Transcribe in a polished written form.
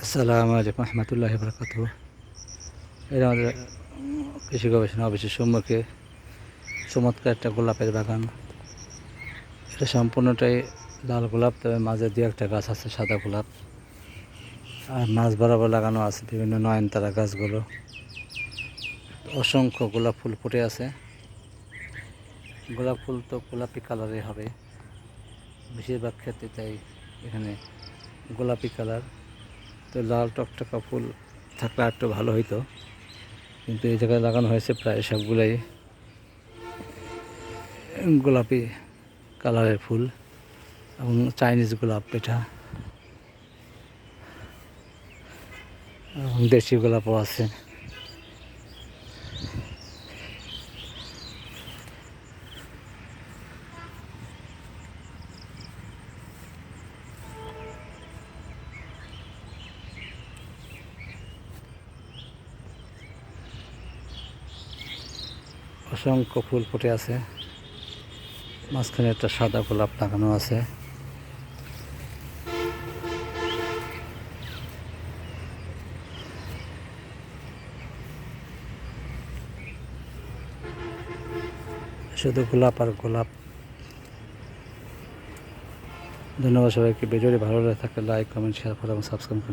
আসসালামু আলাইকুম রহমতুল্লাহি বারাকাতুহু। এটা আমাদের কৃষি গবেষণা অফিসের সম্মুখে চমৎকার একটা গোলাপের বাগান। এটা সম্পূর্ণটাই লাল গোলাপ, তবে মাঝে দু একটা গাছ আছে সাদা গোলাপ। আর মাঝ বরাবর লাগানো আছে বিভিন্ন নয়নতারা গাছগুলো। অসংখ্য গোলাপ ফুল ফুটে আছে। গোলাপ ফুল তো গোলাপি কালারে হবে বেশিরভাগ ক্ষেত্রে, তাই এখানে গোলাপি কালার। তো লাল টকটকা ফুল থাকলে একটু ভালো হইতো, কিন্তু এই জায়গায় লাগানো হয়েছে প্রায় সবগুলাই গোলাপি কালারের ফুল এবং চাইনিজ গোলাপ এটা, এবং দেশি গোলাপও আছে। অসংখ্য ফুল ফুটে আছে, মাঝখানে একটা সাদা গোলাপ লাগানো আছে। শুধু গোলাপ আর গোলাপ। ধন্যবাদ সবাইকে। ভিডিওটি ভালো লাগে থাকলে লাইক, কমেন্ট, শেয়ার, ফলো এবং সাবস্ক্রাইব করুন।